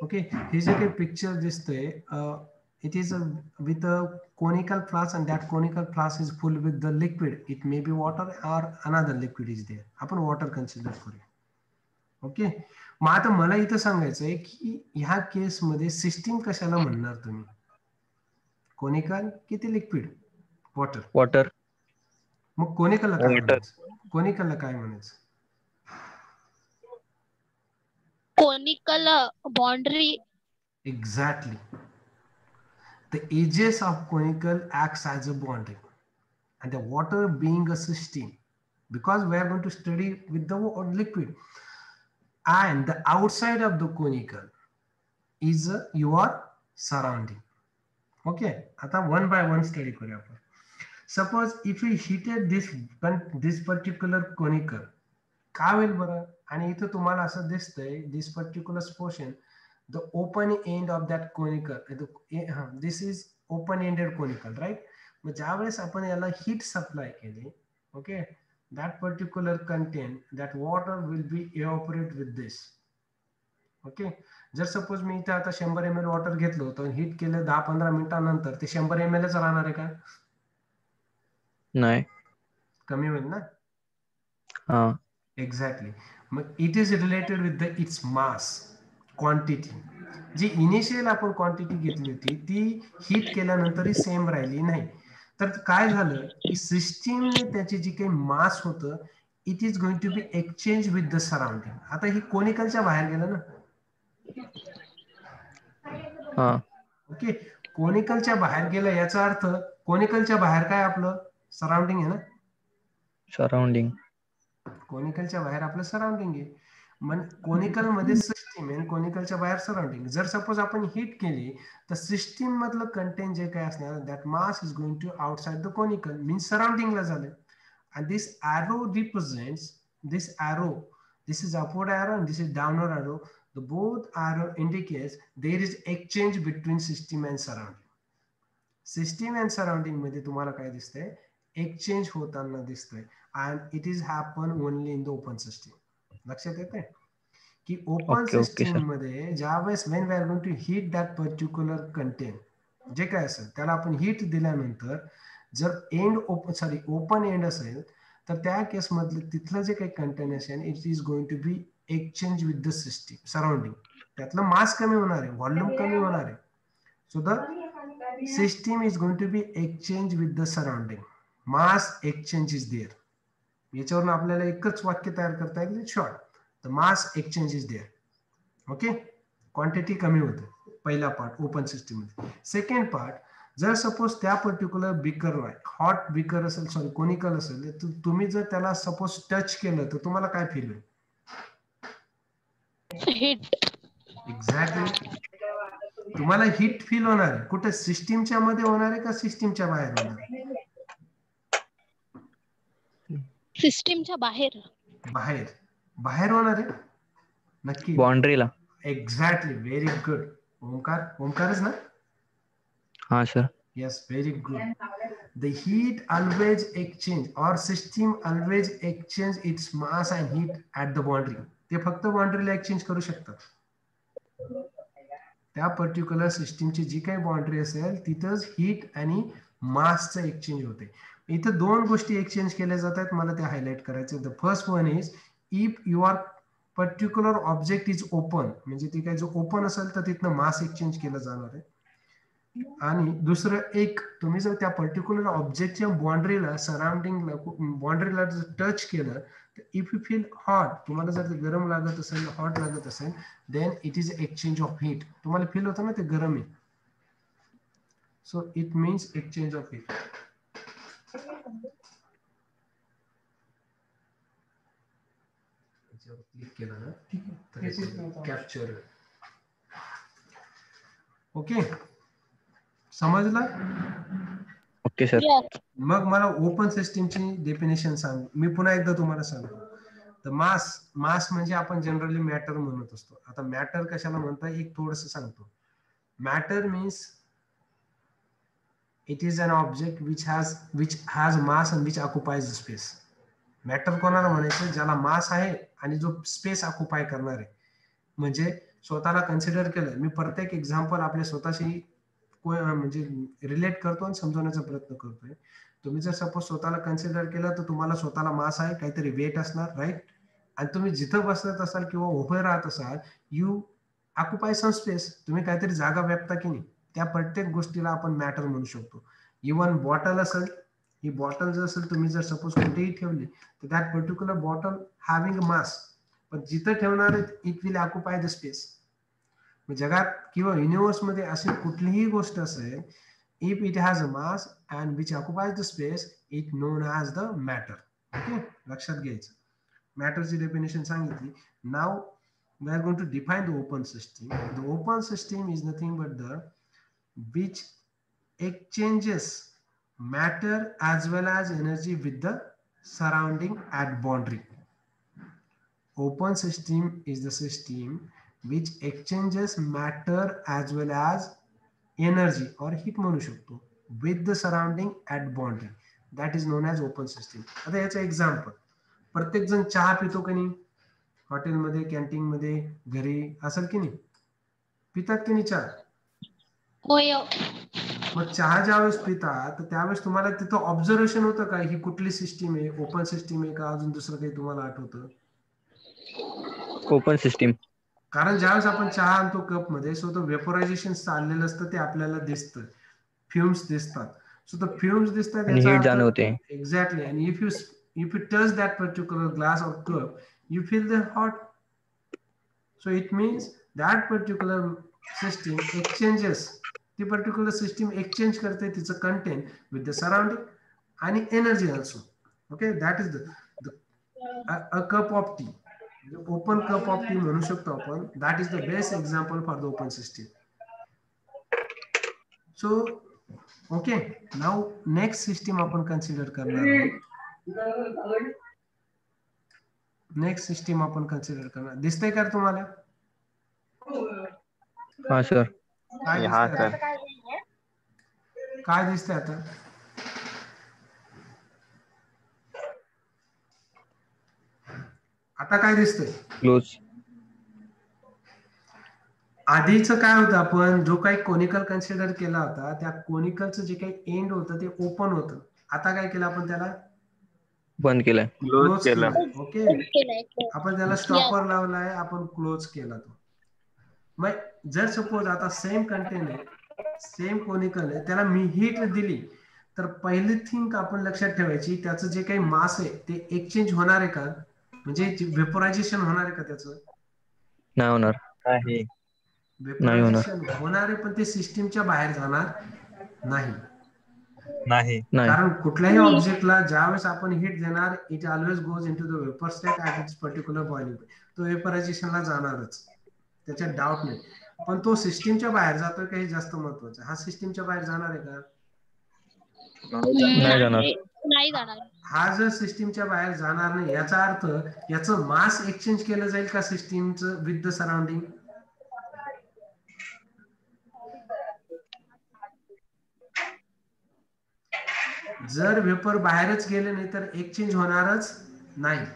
Okay, हे जे काही पिक्चर दिसतंय, it is with a conical flask and that conical flask is full with the liquid. It may be water or another liquid is there. आपण water consider करूया. Okay, मग आता मला इथं सांगायचं आहे की ह्या केसमध्ये सिस्टीम कशाला म्हणणार तुम्ही, कोनिकल की ते लिक्विड? वॉटर. वॉटर. मग कोनिकलला काय वॉटर. म्हणायचं? कोनिकलला काय म्हणायचं? Conical boundary. Exactly. The edges of conical acts as a boundary, and the water being a system, because we are going to study with the liquid, and the outside of the conical is your surrounding. Okay, आता one by one study करूया आपण. Suppose if we heated this particular conical, काय होईल बरं? आणि इथं तुम्हाला असं दिसतंय this particular portion, the open end of that conical, this is open ended conical, right? मग ज्यावेळेस आपण याला हीट सप्लाय केली, okay, that particular content, that water will be evaporate with this. Okay, जर सपोज मी इथे आता 100 ml वॉटर घेतलं होतं, हीट केलं 10-15 मिनिटांनंतर ते 100 ml च राहणार आहे का? नाही, कमी होईल ना. हा. एक्झॅक्टली. मग it is related with the its mass, quantity. जी इनिशियल आपण क्वांटिटी घेतली होती ती हीट केल्यानंतरही सेम राहिली नाही. तर काय झालं की सिस्टीमने त्याची जी काही मास होतं, it is going to be exchange with the surrounding. आता ही कोनिकलच्या बाहेर गेलं ना. हा. ओके, कोनिकलच्या बाहेर गेलं याचा अर्थ कोनिकलच्या बाहेर काय आपलं सराउंडिंग आहे ना. सराउंडिंग. कोनिकलच्या बाहेर आपलं सराउंडिंग आहे. मग कोनिकल मध्ये सिस्टीम आहे, कोनिकलच्या बाहेर सराउंडिंग. जर सपोज आपण हीट केली तर सिस्टीम मधलं कंटेंट जे काय असणार, that mass is going to outside the conical, means सराउंडिंगला झालं. and this arrow represents this arrow, this is upward arrow and this is downward arrow. The both arrow indicates there is exchange between system and surrounding. System and surrounding मध्ये तुम्हाला काय दिसतंय, exchange होताना दिसतंय, and it is happen only in the open system. लक्षात येतंय की open system मध्ये ज्यावेळेस when we are going to heat that particular content, जे काय असेल त्याला आपण हीट दिल्यानंतर जर एंड ओपन एंड असेल तर त्या केस मधलं तिथलं जे काही कंटेंट असेल it is going to be exchange with the system surrounding. त्यातलं मास कमी होणार आहे, व्हॉल्यूम कमी होणार आहे. So the system is going to be exchange with the surrounding. Mass exchange is there. याच्यावरून आपल्याला एकच वाक्य तयार करता येईल, short, the mass exchange is there. Okay, quantity कमी होते पहिला पार्ट ओपन सिस्टीम मध्ये. सेकंड पार्ट, जर सपोज त्या पर्टिक्युलर बिकर आहे, हॉट बिकर असेल, सॉरी कोनिकल असेल, तर तुम्ही जर त्याला सपोज टच केलं तर तुम्हाला काय फील होईल? हीट. एक्झॅक्टली, तुम्हाला हीट फील होणार आहे. कुठे सिस्टीमच्या मध्ये होणार आहे का सिस्टीमच्या बाहेर होणार आहे? सिस्टीमच्या बाहेर. बाहेर, बाहेर होणार आहे नक्की, बाउंड्रीला. Exactly, very good. ओमकार, ओमकारच ना? हाँ sir. Yes, very good. The heat always exchange or system always exchange its mass and heat at the boundary. ते फक्त बाउंड्रीला एक्सचेंज करू शकतात. त्या पर्टिक्युलर सिस्टीमची जी काही बाउंड्री असेल तिथंच हीट आणि मासचं एक्सचेंज होते. इथं दोन गोष्टी एक्सचेंज केल्या जातात, मला ते हायलाइट करायचं. The first one is if your particular object is open, म्हणजे ती काय जो ओपन असेल तर तिथनं मास एक्सचेंज केलं जाणार आहे. आणि दुसरं एक, तुम्ही जर त्या पर्टिक्युलर ऑब्जेक्टच्या बाउंड्रीला सराउंडिंगला बाउंड्रीला जर टच केलं तर इफ यू फील हॉट, तुम्हाला जर गरम लागत असेल, हॉट लागत असेल, then it is exchange of heat. तुम्हाला फील होतं ना ते गरम आहे, so it means exchange of heat. Click केलं ना, ठीक आहे, कॅप्चर. ओके, समजलं? Okay sir. मग मला ओपन सिस्टीमची डेफिनेशन सांग. मी पुन्हा एकदा तुम्हाला सांगतो. तर मास, मास म्हणजे आपण जनरली मॅटर म्हणत असतो. आता मॅटर कशाला म्हणतात एक थोडंसं सांगतो. Matter means it is an object which has mass and which occupies the space. Matter कोणाला म्हणायचं? ज्याला मास आहे आणि जो स्पेस ऑक्युपाय करणार आहे. म्हणजे स्वतःला कन्सिडर केलं, मी प्रत्येक एक्झाम्पल आपल्या स्वतःशी म्हणजे रिलेट करतो आणि समजवण्याचा प्रयत्न करतोय. तुम्ही जर सपोज स्वतःला कन्सिडर केलं तर तुम्हाला स्वतःला मास आहे, काहीतरी वेट असणार, राईट? आणि तुम्ही जिथं बसत असाल किंवा उभे राहत असाल, यू ऑक्युपाय सम स्पेस, तुम्ही काहीतरी जागा व्यापता की नाही, त्या प्रत्येक गोष्टीला आपण मॅटर म्हणू शकतो. इव्हन बॉटल असेल, ही बॉटल जर असेल तुम्ही जर सपोज कुठेही ठेवली तर that particular bottle having mass, पण जिथं ठेवणार it will occupy the space. जगात किंवा युनिव्हर्स मध्ये अशी कुठलीही गोष्ट असेल, if it has a mass and which occupies the space, it known as the matter. Okay, लक्षात घ्यायचं. मॅटरची डेफिनेशन सांगितली. नाव we are going to define the open system. The open system is nothing but the which exchanges matter as well as energy with the surrounding at boundary. Open system is the system which exchanges matter as well as energy or heat म्हणू शकतो with the surrounding at boundary. That is known as open system. आता याचं example, प्रत्येक जण चहा पितो की नाही, हॉटेलमध्ये, कॅन्टीन मध्ये, घरी असेल की नाही, पितात की नाही चहा? होय. मग चहा ज्यावेळेस पितात तर त्यावेळेस तुम्हाला तिथं ऑब्झर्वेशन होतं का ही कुठली सिस्टीम आहे, ओपन सिस्टीम आहे का अजून दुसरं काही तुम्हाला आठवतं? Open system. कारण ज्यावेळेस आपण चहा आणतो कप मध्ये, सो तो वेपोरायझेशन चाललेलं असतं, ते आपल्याला दिसतं, फ्युम्स दिसतात. सो द फ्युम्स दिसतात आणि याचा हीट अर्थ जाणवते. एक्झॅक्टली. आणि if you touch that particular glass or cup, you feel the hot. So it means that particular system exchanges, ती particular system exchange करते तिचं content with the surrounding आणि energy also. Okay, that is a cup of tea. Open cup of tea म्हणू शकतो आपण. That is the best example for the open system. So, okay, now next system आपण consider करणार आहोत. Next system आपण consider करणार. दिसतंय का तुम्हाला? हा सर. काय हा दिसतंय सर. आता? काय दिसतंय आता? आता काय दिसतंय? क्लोज. आधीचं काय होतं, आपण जो काही कोनिकल कन्सिडर केला होता, त्या कोनिकलचं जे काही एंड होतं ते ओपन होतं. आता काय केलं आपण, त्याला बंद केलाय. क्लोज केलं. ओके, केलंय. आपण त्याला स्टॉपर लावलाय, आपण क्लोज केला तो. मग जर सपोज आता सेम कंटेन आहे, सेम कोनिकल आहे, त्याला मी हीट दिली तर पहिली थिंग आपण लक्षात ठेवायची, त्याचं जे काही मास आहे ते एक्सचेंज होणार आहे का, म्हणजे वेपोरायझेशन होणार आहे का त्याचं? नाही होणार. नाही. वेपोरायझेशन होणार आहे, पण ते सिस्टीमच्या बाहेर जाणार नाही. नाही. कारण कुठल्याही ऑब्जेक्टला ज्यावेळेस आपण हीट देणार, it always goes into the vapour state at it's particular boiling. तो वेपोरायझेशनला जाणारच, त्याच्यात डाऊट नाही. पण तो सिस्टीमच्या बाहेर जातोय का हे जास्त महत्वाचं. हा सिस्टीमच्या बाहेर जाणार आहे का? नाही जाणार. नाही जाणार. हा जर सिस्टीमच्या बाहेर जाणार नाही, याचा अर्थ याचं मास एक्सचेंज केलं जाईल का सिस्टीमचं विथ द सराउंडिंग? जर वेपर बाहेरच गेले नाही तर एक्सचेंज होणारच नाही.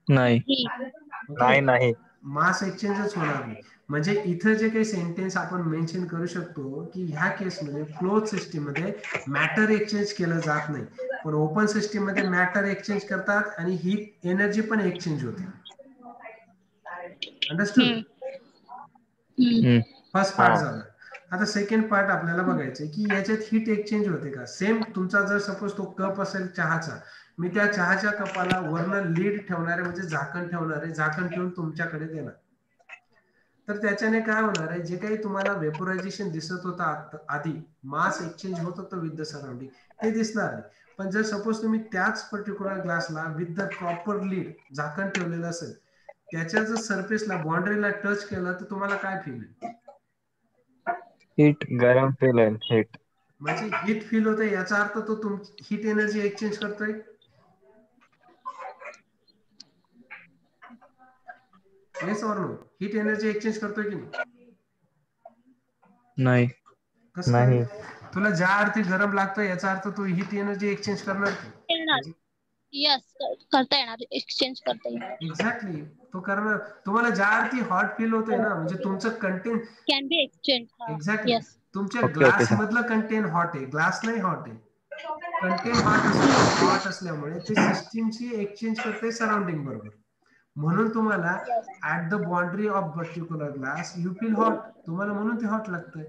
नाही. मास एक्सचेंजच होणार नाही. म्हणजे इथं जे काही सेंटेन्स आपण मेन्शन करू शकतो की ह्या केसमध्ये क्लोज सिस्टीम मध्ये मॅटर एक्सचेंज केलं जात नाही, पण ओपन सिस्टीम मध्ये मॅटर एक्सचेंज करतात आणि हीट एनर्जी पण एक्सचेंज होते. अंडरस्टूड? फर्स्ट पार्ट झाला. आता सेकंड पार्ट आपल्याला बघायचंय की याच्यात हीट एक्सचेंज होते का. सेम तुमचा जर सपोज तो कप असेल चहाचा, मी त्या चहाच्या कपाला वरनं लीड ठेवणारे म्हणजे झाकण ठेवणारे, झाकण ठेवून तुमच्याकडे देणार, तर त्याच्याने काय होणार आहे, जे काही तुम्हाला वेपोरायझेशन दिसत होतं आधी, मास एक्सचेंज होत होतं विथ द सराउंडिंग, ते दिसणार नाही. पण जर सपोज तुम्ही त्याच पर्टिक्युलर ग्लासला विथ द प्रॉपर लीड झाकण ठेवलेलं असेल, त्याच्या जर सरफेसला बाउंड्रीला टच केलं तर तुम्हाला काय फील होईल? हीट. गरम फील आहे. हीट. म्हणजे हीट फील होते, याचा अर्थ तो हीट एनर्जी एक्सचेंज करतोय. Yes or no? Heat energy exchange करतोय की नाही. कसं नाही. तुला ज्या अर्थी गरम लागतं याचा अर्थ तू हीट एनर्जी एक्सचेंज करणार की? यस करता येणार, एक्सचेंज करता येणार. एक्झॅक्टली तो करणार. तुम्हाला ज्या अर्थी हॉट फील होतंय ना, म्हणजे तुमचं content can be exchange. Exactly yes. तुमच्या ओके ओके ग्लास सर. मधलं कंटेंट हॉट आहे, ग्लास नाही हॉट आहे. कंटेंट हॉट असल्यामुळे ते सिस्टीमची एक्सचेंज करते सराउंडिंग बरोबर. म्हणून तुम्हाला at the boundary of particular glass you feel hot. तुम्हाला म्हणून ते हॉट लागतंय.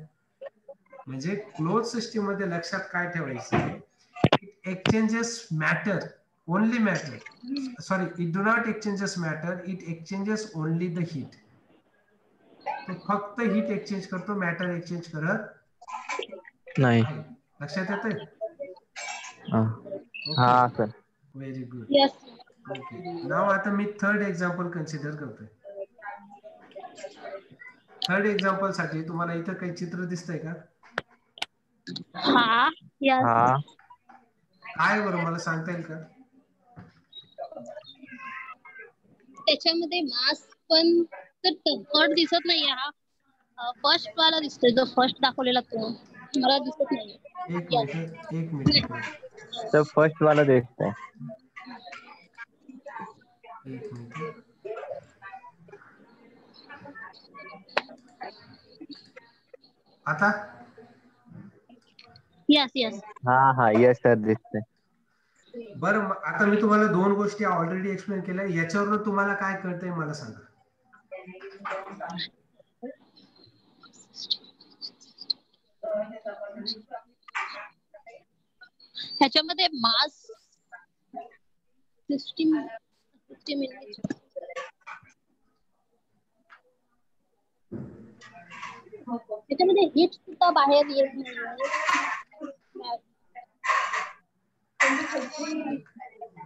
म्हणजे क्लोज सिस्टीम मध्ये लक्षात काय ठेवायचं, exchanges matter, only matter. Sorry, it do not exchanges matter, it exchanges only the heat. तो फक्त हीट एक्सचेंज करतो, मॅटर एक्सचेंज करत नाही. लक्षात येतंय? हा okay, sir. Very good. Yes. Okay, नाव आता मी थर्ड एक्झाम्पल कन्सिडर करतोय. थर्ड एक्झाम्पल साठी तुम्हाला इथं काही चित्र दिसतंय का? हा. यस. हा काय बरं मला सांगता येईल का? त्याच्यामध्ये मास पण तर थर्ड दिसत नाहीये. हा फर्स्ट वाला दिसतोय, जो फर्स्ट दाखवलेला तो मला दिसत नाही. एक मिनिट. तर फर्स्ट वाला दिसतंय. एक मिनिट. आता यस. हा यस सर दिसतंय. बरं, आता मी तुम्हाला दोन गोष्टी ऑलरेडी एक्सप्लेन केल्या. याच्यावरून तुम्हाला काय कळतंय मला सांगा. ह्याच्यामध्ये मास सिस्टीम त्याच्यामध्ये हीट सुद्धा बाहेर येत नाहीये.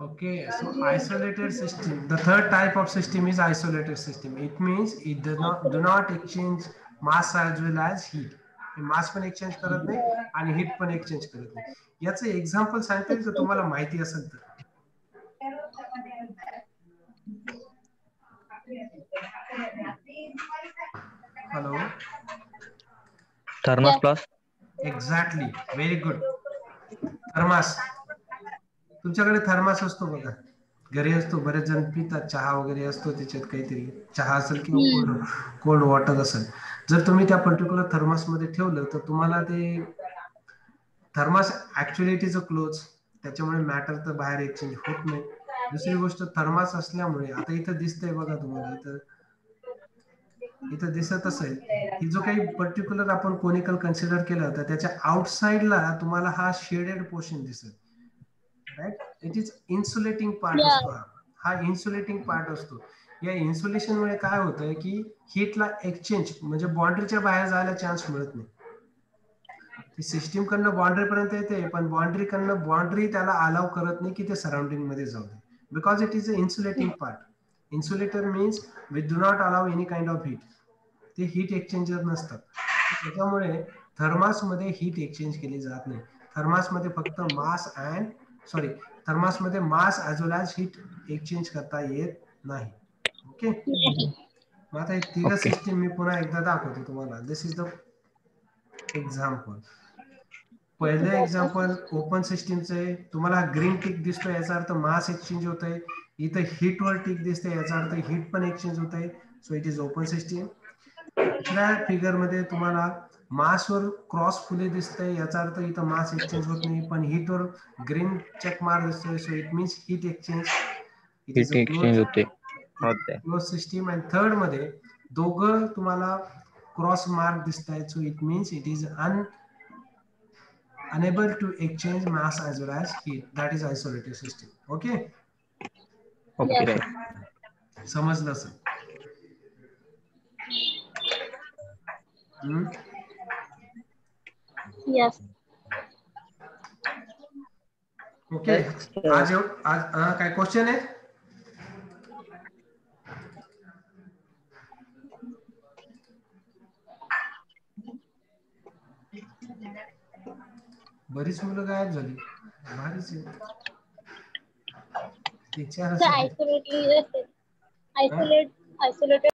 Okay, so isolated system. The third type of system is isolated system. It means it do not exchange mass as well as heat. मास पण एक्सचेंज करत नाही आणि हीट पण एक्सचेंज करत नाही. याचं एक्झाम्पल सांगता येईल का तुम्हाला माहिती असेल तर? Hello. Thermos plus. Exactly, very good. Thermos. तुमच्याकडे थर्मास असतो बघा, घरी असतो, बरेच जण पितात, चहा वगैरे असतो त्याच्यात काहीतरी, चहा असेल किंवा कोल्ड वॉटर असेल. जर तुम्ही त्या पर्टिक्युलर थर्मास मध्ये ठेवलं तर तुम्हाला ते thermos actually it is a close, त्याच्यामुळे मॅटर तर बाहेर एक्सचेंज होत नाही. दुसरी गोष्ट, थर्मास असल्यामुळे आता इथं दिसतंय बघा तुम्हाला, इथं दिसत असेल की जो काही पर्टिक्युलर आपण कोनिकल कन्सिडर केलं होतं त्याच्या आउटसाइडला तुम्हाला हा शेडेड पोर्शन दिसेल, right. It is insulating part असतो. हा इन्सुलेटिंग पार्ट असतो. या इन्सुलेशन मुळे काय होतंय की हीटला एक्सचेंज म्हणजे बाउंड्रीच्या बाहेर जायला चान्स मिळत नाही. सिस्टीम कडनं बाउंड्री पर्यंत येते, पण बाउंड्री त्याला अलाव करत नाही की ते सराउंडिंग मध्ये जाऊ दे, because it is a insulating part. Insulator means we do not allow any kind of heat. ते हीट एक्सचेंजर नसतात, त्याच्यामुळे थर्मास मध्ये हीट एक्सचेंज केली जात नाही. थर्मास मध्ये फक्त थर्मास मध्ये मास ऍज वेल ऍज हीट एक्सचेंज करता येत नाही. ओके, मग आता हे तिघं ओके. सिस्टीम मी पुन्हा एकदा दाखवतो तुम्हाला. दिस इज द एक्झाम्पल. पहिलं एक्झाम्पल ओपन सिस्टीमचे. तुम्हाला ग्रीन टिक दिसतोय याचा अर्थ मास एक्सचेंज होत आहे. इथं हीट वर टिक दिसते याचा अर्थ हीट पण एक्सचेंज होत आहे. So it is open system. दुसऱ्या फिगर मध्ये तुम्हाला मास वर क्रॉस फुले दिसतंय याचा अर्थ इथं मास एक्सचेंज होत नाही, पण हीट वर ग्रीन चेक मार्क दिसतोय, so it means heat exchange. It is heat a exchange होते. Close system. आणि थर्ड मध्ये दोघं तुम्हाला क्रॉस मार्क दिसत आहेत, so it means it is unable to exchange mass as well as heat. That is isolated system. Okay, okay right. समजलं sir? Yes. Okay, आज काय क्वेश्चन आहे? बरीच मुलं गायब झाली. भारीच आहे. आयसोलेटेड